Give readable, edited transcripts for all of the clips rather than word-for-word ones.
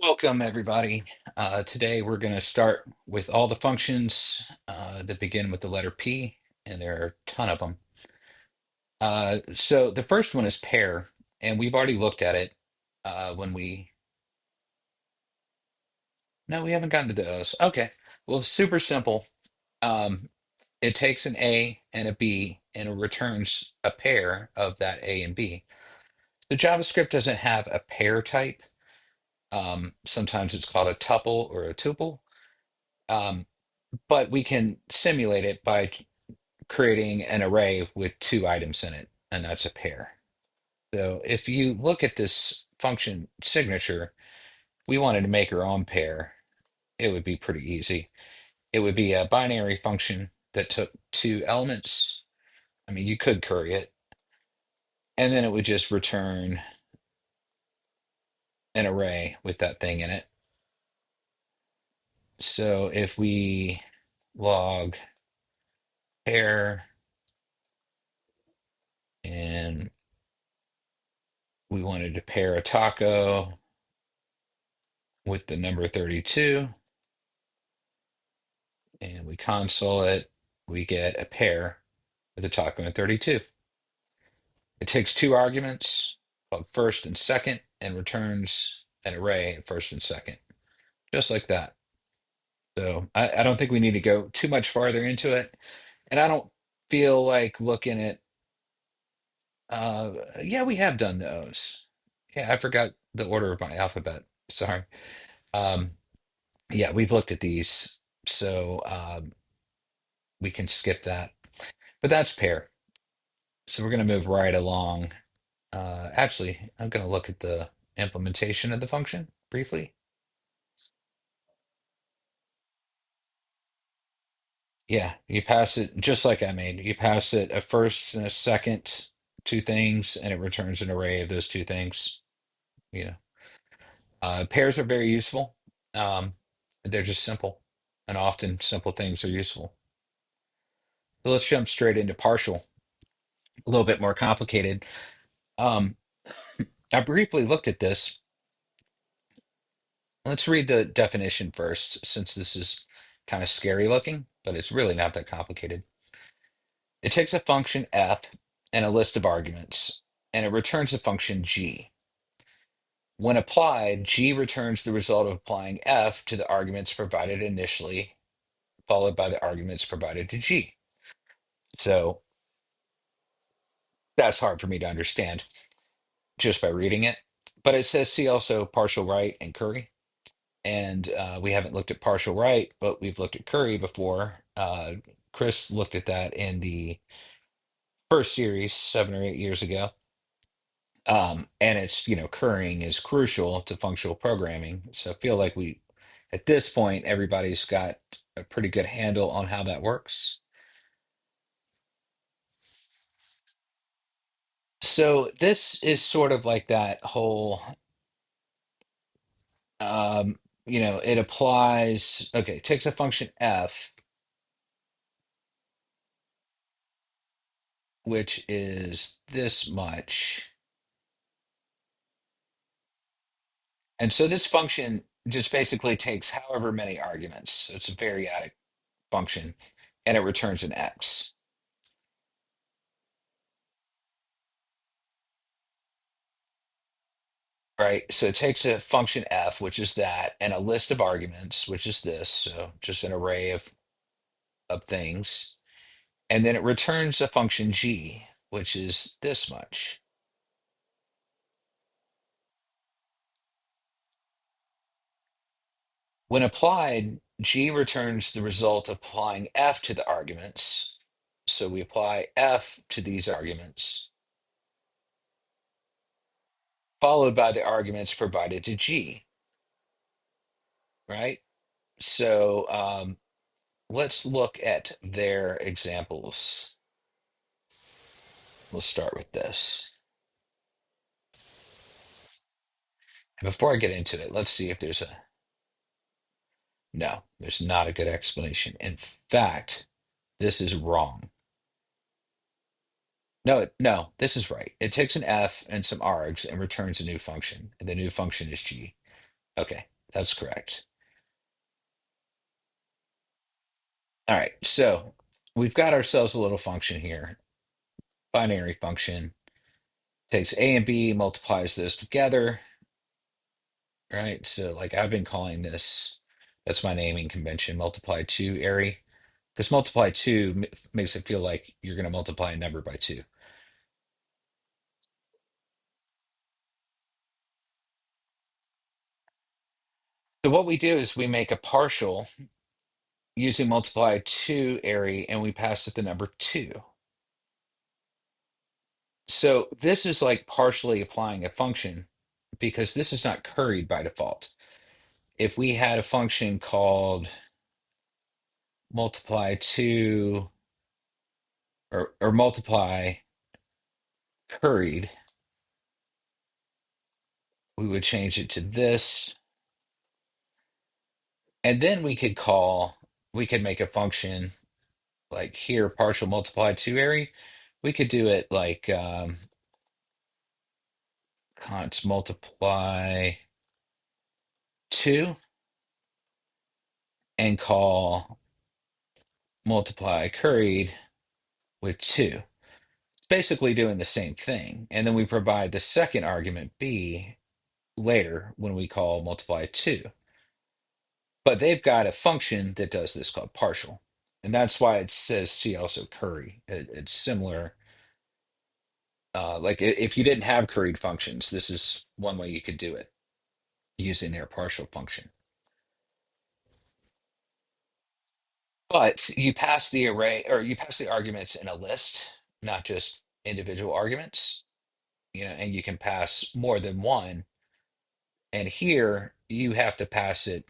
Welcome, everybody. Today we're going to start with all the functions that begin with the letter P, and there are a ton of them. So the first one is pair, and we've already looked at it when no, we haven't gotten to those. Okay, well, super simple. Um, it takes an A and a B, and it returns a pair of that A and B. The JavaScript doesn't have a pair type. Sometimes it's called a tuple or a tuple. Um, but we can simulate it by creating an array with two items in it, and that's a pair. So if you look at this function signature, we wanted to make our own pair. It would be pretty easy. It would be a binary function that took two elements. I mean, you could curry it, and then it would just return an array with that thing in it. So if we log pair and we wanted to pair a taco with the number 32, and we console it, we get a pair with a taco and 32. It takes two arguments called first and second and returns an array at first and second, just like that. So I don't think we need to go too much farther into it. And I don't feel like looking at, yeah, we have done those. Yeah, I forgot the order of my alphabet. Sorry. Um, yeah, we've looked at these. So we can skip that. But that's pair. So we're going to move right along. Actually, I'm going to look at the implementation of the function briefly. Yeah, you pass it just like I made. You pass it a first and a second, two things, and it returns an array of those two things. You know, pairs are very useful. Um, they're just simple, and often simple things are useful. So let's jump straight into partial. A little bit more complicated. Um, I briefly looked at this. Let's read the definition first, since this is kind of scary looking, but it's really not that complicated. It takes a function f and a list of arguments, and it returns a function g. When applied, g returns the result of applying f to the arguments provided initially, followed by the arguments provided to g. So that's hard for me to understand just by reading it. But it says see also partialRight and curry. And we haven't looked at partialRight, but we've looked at curry before. Chris looked at that in the first series 7 or 8 years ago. And it's, currying is crucial to functional programming. So I feel like at this point, everybody's got a pretty good handle on how that works. So this is sort of like that whole, it applies, okay, it takes a function f, which is this much. And so this function just basically takes however many arguments. So it's a variadic function, and it returns an x, right? So it takes a function f, which is that, and a list of arguments, which is this, so just an array of things, and then it returns a function g, which is this much. When applied, g returns the result of applying f to the arguments. So we apply f to these arguments, followed by the arguments provided to g, right? So let's look at their examples. We'll start with this. And before I get into it, let's see if no, there's not a good explanation. In fact, this is wrong. No, this is right. It takes an f and some args and returns a new function. And the new function is g. Okay, that's correct. All right, so we've got ourselves a little function here, binary function, takes A and B, multiplies those together, right? So like I've been calling this, that's my naming convention, multiply two array, because multiply two makes it feel like you're going to multiply a number by two. So what we do is we make a partial using multiply two array, and we pass it the number two. So this is like partially applying a function because this is not curried by default. If we had a function called multiply two or multiply curried, we would change it to this. And then we could make a function like here, partial multiply two array. We could do it like const multiply two and call multiply curried with two. It's basically doing the same thing. And then we provide the second argument b later when we call multiply two. But they've got a function that does this called partial. And that's why it says see also curry. It's similar. Like if you didn't have curried functions, this is one way you could do it using their partial function. But you pass the array or you pass the arguments in a list, not just individual arguments, and you can pass more than one. And here you have to pass it,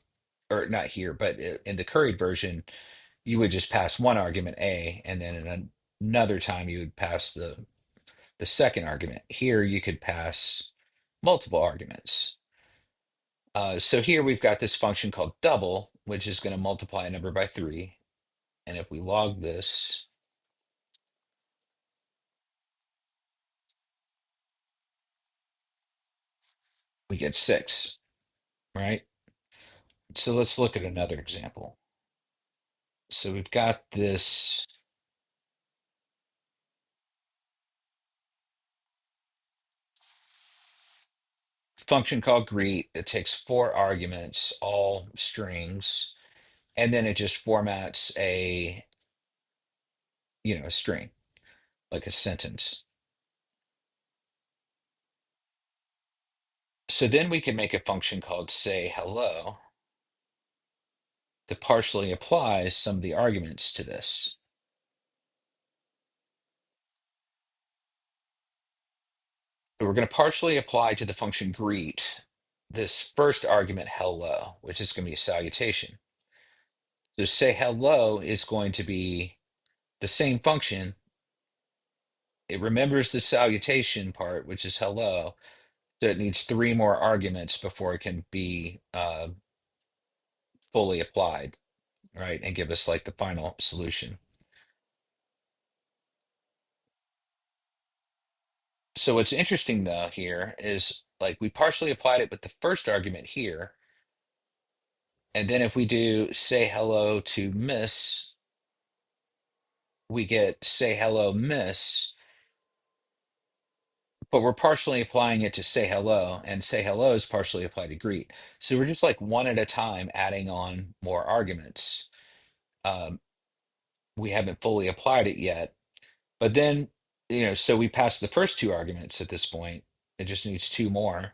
or not here, but in the curried version, you would just pass one argument A, and then in another time you would pass the second argument. Here you could pass multiple arguments. So here we've got this function called double, which is going to multiply a number by three. And if we log this, we get six, right? So let's look at another example. So we've got this function called greet. It takes four arguments, all strings, and then it just formats a string, like a sentence. So then we can make a function called say hello that partially applies some of the arguments to this. So we're going to partially apply to the function greet this first argument hello, which is going to be a salutation. So say hello is going to be the same function. It remembers the salutation part, which is hello. So it needs three more arguments before it can be fully applied, right? And give us like the final solution. So what's interesting though here is like we partially applied it with the first argument here. And then if we do say hello to Miss, we get say hello, Miss, but we're partially applying it to say hello, and say hello is partially applied to greet. So we're just like one at a time adding on more arguments. Um, we haven't fully applied it yet, but then, so we passed the first two arguments at this point. It just needs two more.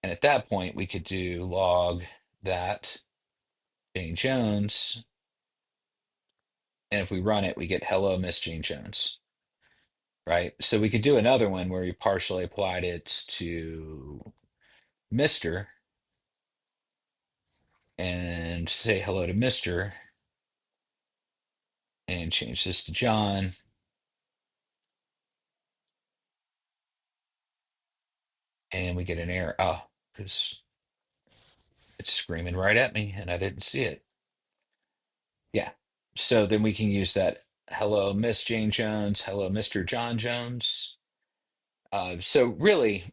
And at that point, we could do log that Jane Jones. And if we run it, we get hello, Miss Jane Jones, right? So we could do another one where we partially applied it to Mr. and say hello to Mr. and change this to John. And we get an error. Oh, because it's screaming right at me and I didn't see it. Yeah. So then we can use that hello, Miss Jane Jones, hello, Mr. John Jones. So really,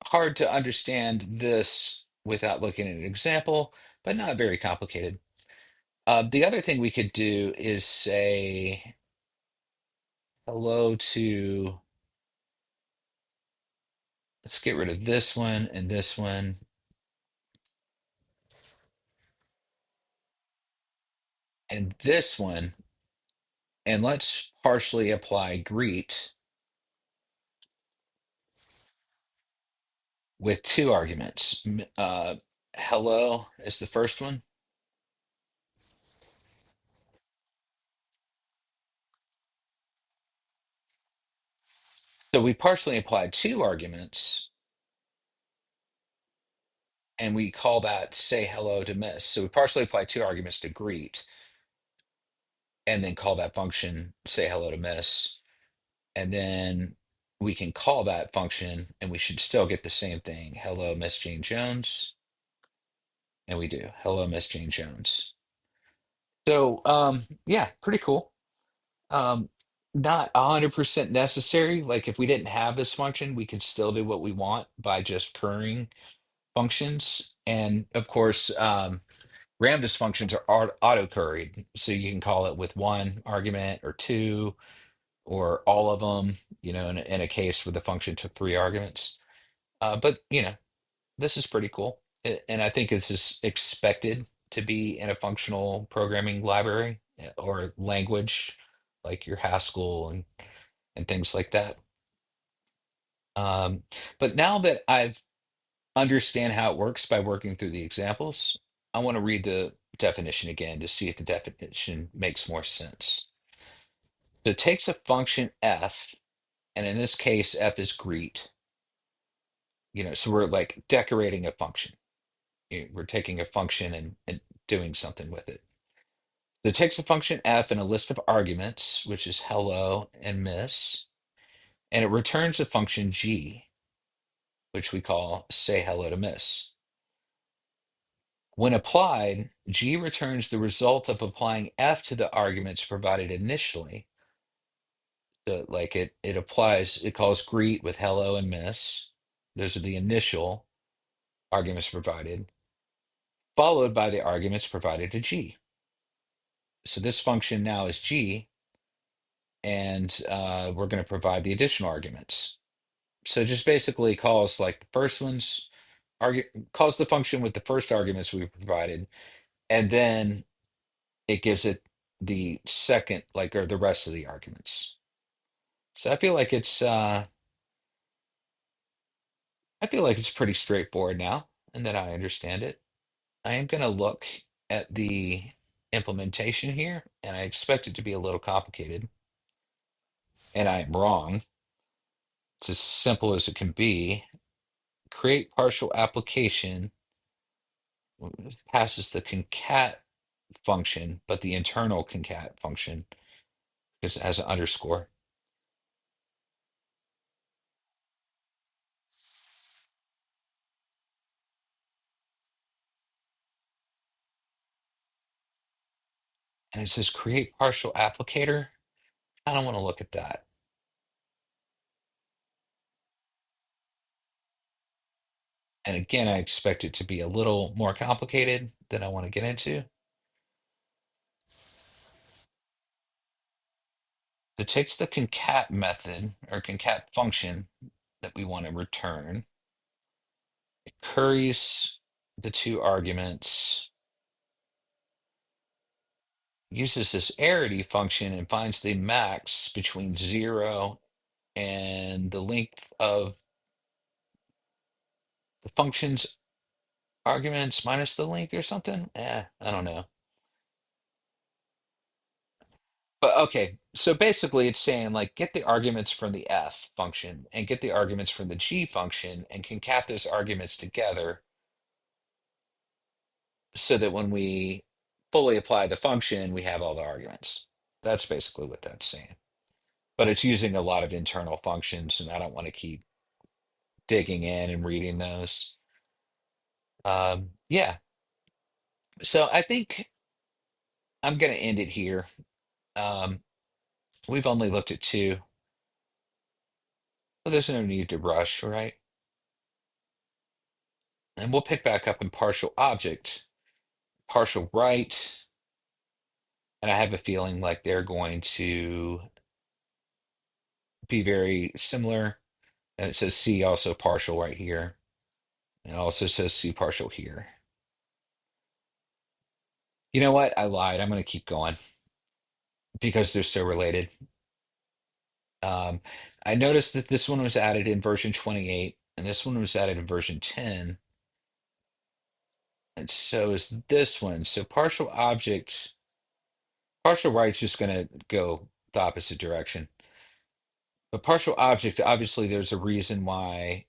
hard to understand this without looking at an example, but not very complicated. The other thing we could do is say hello to, let's get rid of this one, and this one, and let's partially apply greet with two arguments. Hello is the first one. So we partially applied two arguments, and we call that say hello to miss. So we partially apply two arguments to greet, and then call that function say hello to miss. And then we can call that function, and we should still get the same thing. Hello, Miss Jane Jones. And we do. Hello, Miss Jane Jones. So yeah, pretty cool. Um, not 100% necessary. Like if we didn't have this function, we could still do what we want by just currying functions. And of course, Ramda's functions are auto curried. So you can call it with one argument or two or all of them, in a case where the function took three arguments. But, this is pretty cool. And I think this is expected to be in a functional programming library or language like your Haskell and things like that. Um, but now that I've understand how it works by working through the examples, I want to read the definition again to see if the definition makes more sense. So it takes a function f, and in this case, f is greet. So we're like decorating a function. We're taking a function and doing something with it. So it takes a function f and a list of arguments, which is hello and miss, and it returns a function g, which we call say hello to miss. When applied, G returns the result of applying F to the arguments provided initially. So like it applies, it calls greet with hello and miss. Those are the initial arguments provided, followed by the arguments provided to G. So this function now is G, and we're going to provide the additional arguments. So just basically calls like the first ones, calls the function with the first arguments we provided, and then it gives it the second, like, or the rest of the arguments. So I feel like it's pretty straightforward now, and that I understand it. I am going to look at the implementation here, and I expect it to be a little complicated, and I am wrong. It's as simple as it can be. Create partial application passes the concat function, but the internal concat function because it has an underscore. And it says create partial applicator. I don't want to look at that. And again, I expect it to be a little more complicated than I want to get into. It takes the concat method or concat function that we want to return. It curries the two arguments, uses this arity function and finds the max between 0 and the length of the function's arguments minus the length or something. I don't know. But okay, so basically it's saying like get the arguments from the f function and get the arguments from the g function and concat those arguments together so that when we fully apply the function, we have all the arguments. That's basically what that's saying. But it's using a lot of internal functions, and I don't want to keep digging in and reading those. Yeah, so I think I'm going to end it here. Um, we've only looked at two. Well, there's no need to rush, right? And we'll pick back up in partial object, partial right, and I have a feeling like they're going to be very similar. And it says C also partial right here. And it also says C partial here. You know what? I lied. I'm going to keep going because they're so related. Um, I noticed that this one was added in version 28, and this one was added in version 10, and so is this one. So partial object, partial right's just going to go the opposite direction. But partial object, obviously, there's a reason why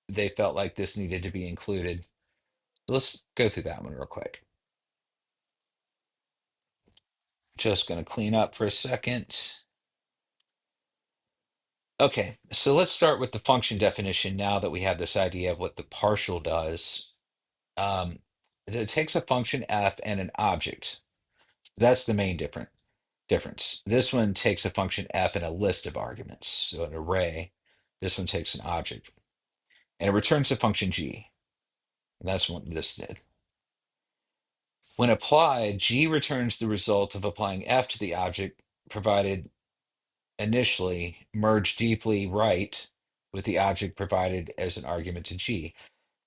they felt like this needed to be included. So let's go through that one real quick. Just going to clean up for a second. Okay, so let's start with the function definition now that we have this idea of what the partial does. Um, it takes a function f and an object. That's the main difference. This one takes a function f and a list of arguments, so an array. This one takes an object, and it returns the function g. And that's what this did. When applied, g returns the result of applying f to the object provided initially, merge deeply right with the object provided as an argument to g.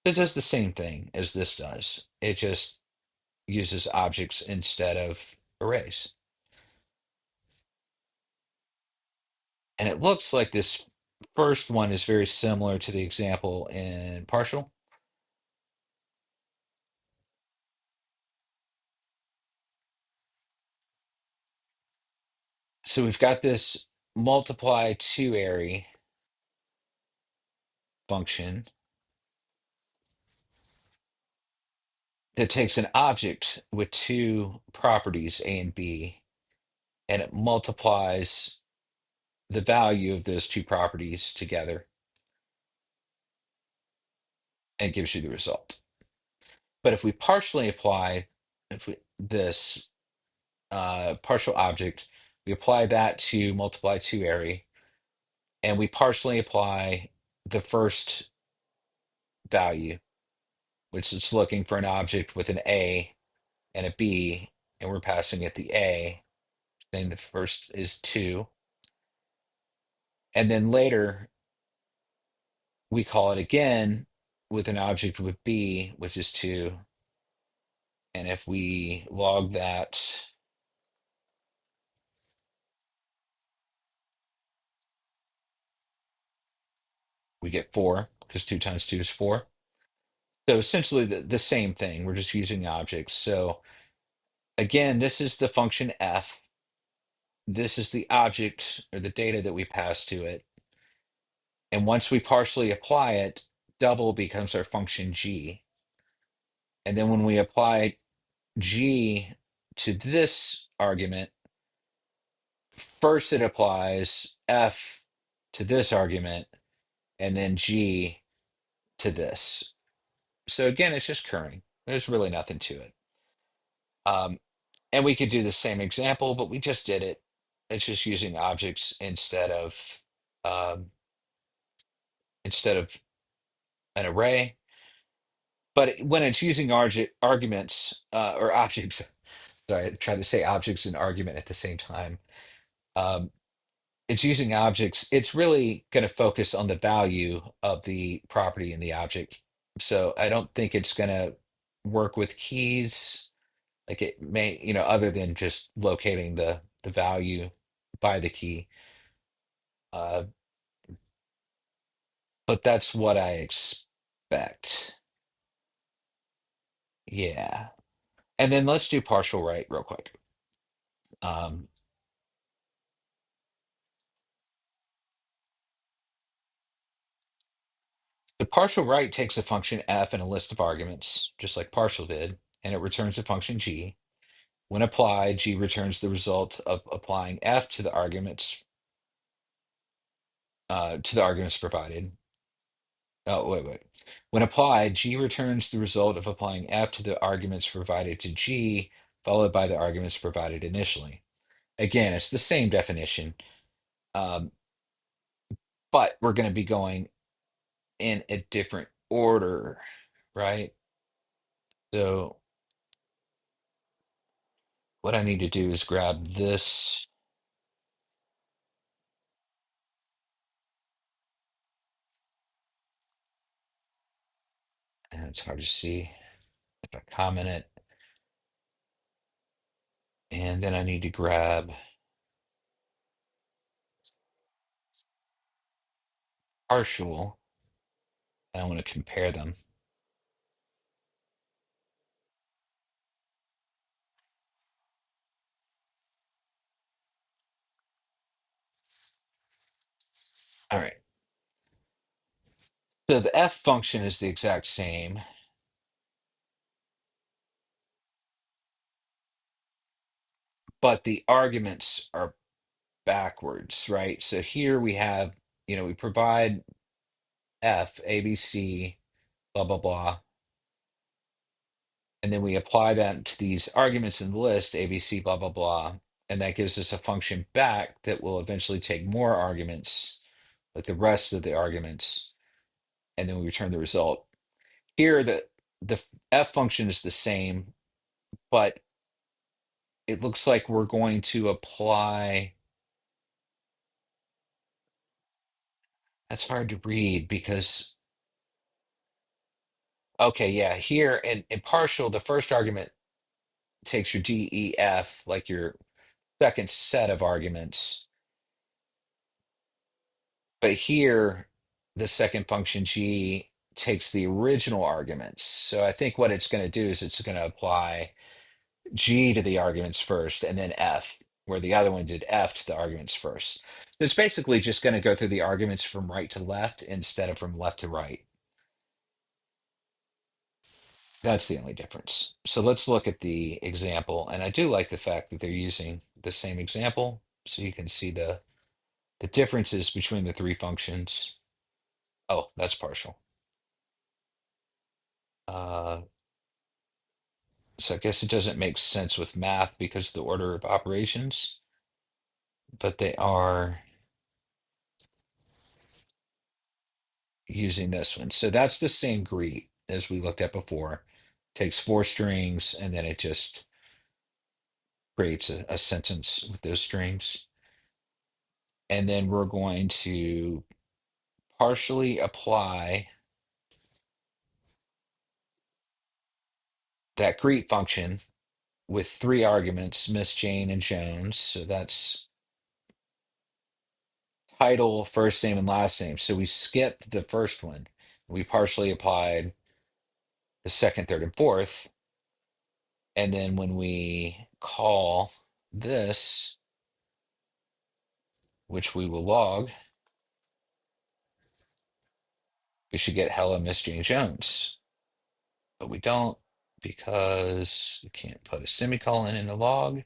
It does the same thing as this does. It just uses objects instead of arrays. And it looks like this first one is very similar to the example in partial. So we've got this multiply to array function that takes an object with two properties, A and B, and it multiplies the value of those two properties together and gives you the result. But if we partially apply if we, this partial object, we apply that to multiply to array, and we partially apply the first value, which is looking for an object with an A and a B, and we're passing it the A, then the first is 2. And then later, we call it again with an object with B, which is 2. And if we log that, we get 4, because 2 times 2 is 4. So essentially the same thing. We're just using objects. So again, this is the function f. This is the object or the data that we pass to it. And once we partially apply it, double becomes our function g. And then when we apply g to this argument, first it applies f to this argument, and then g to this. So again, it's just curring. There's really nothing to it. Um, and we could do the same example, but we just did it. It's just using objects um, instead of an array. But when it's using arguments or objects, sorry, I tried to say objects and argument at the same time. Um, it's using objects. It's really going to focus on the value of the property in the object. So I don't think it's going to work with keys. Like it may, other than just locating the value by the key. Uh, but that's what I expect. Yeah. And then let's do partial right real quick. Um, the partial right takes a function f and a list of arguments, just like partial did, and it returns a function g. When applied, g returns the result of applying f to the arguments provided. Oh, wait. When applied, g returns the result of applying f to the arguments provided to g, followed by the arguments provided initially. Again, it's the same definition, um, but we're going to be going in a different order. right? So what I need to do is grab this, and it's hard to see if I comment it. And then I need to grab partial. I want to compare them. All right. So the f function is the exact same, but the arguments are backwards, right? So here we have, we provide f, a, b, c, blah, blah, blah. And then we apply that to these arguments in the list, a, b, c, blah, blah, blah. And that gives us a function back that will eventually take more arguments, like the rest of the arguments, and then we return the result. Here, the f function is the same, but it looks like we're going to apply. That's hard to read because, okay, yeah, here in partial, the first argument takes your D, E, F, like your second set of arguments. But here, the second function G takes the original arguments. So I think what it's going to do is it's going to apply G to the arguments first and then F, where the other one did F to the arguments first. So it's basically just going to go through the arguments from right to left instead of from left to right. That's the only difference. So let's look at the example. And I do like the fact that they're using the same example so you can see the differences between the three functions. Oh, that's partial. Uh, so I guess it doesn't make sense with math because of the order of operations, but they are using this one. So that's the same greet as we looked at before. Takes four strings and then it just creates a sentence with those strings. And then we're going to partially apply that greet function with three arguments, Miss Jane and Jones. So that's title, first name, and last name. So we skipped the first one. We partially applied the second, third, and fourth. And then when we call this, which we will log, we should get hello, Miss Jane Jones. But we don't because we can't put a semicolon in the log.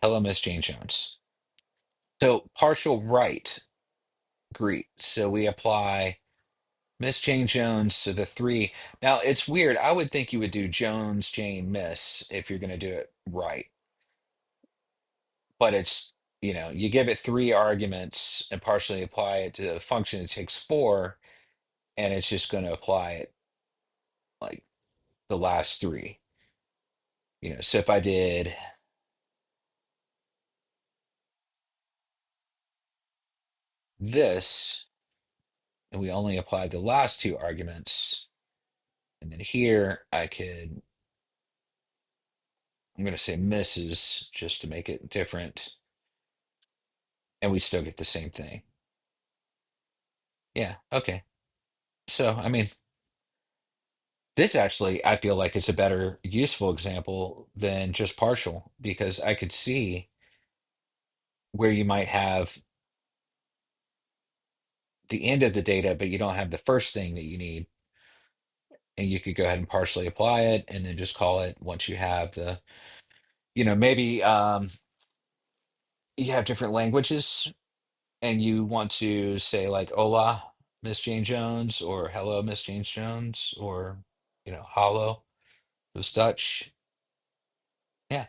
Hello, Miss Jane Jones. So partial right greet. So we apply Miss Jane Jones to the three. Now it's weird. I would think you would do Jones, Jane, Miss if you're going to do it right. But it's, you give it three arguments and partially apply it to the function. It takes four, and it's just going to apply it like the last three. So if I did this and we only applied the last two arguments, and then here I'm going to say misses just to make it different, and we still get the same thing. Yeah, okay. So, I mean, this actually, I feel like it's a better useful example than just partial because I could see where you might have the end of the data, but you don't have the first thing that you need. And you could go ahead and partially apply it and then just call it once you have maybe you have different languages and you want to say like hola, Miss Jane Jones, or hello, Miss Jane Jones, or, hallo, those Dutch. Yeah.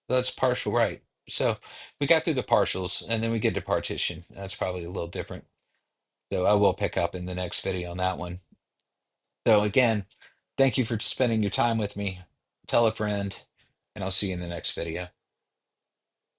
That's partial right. So we got through the partials and then we get to partition. That's probably a little different. So I will pick up in the next video on that one. So again, thank you for spending your time with me. Tell a friend, and I'll see you in the next video.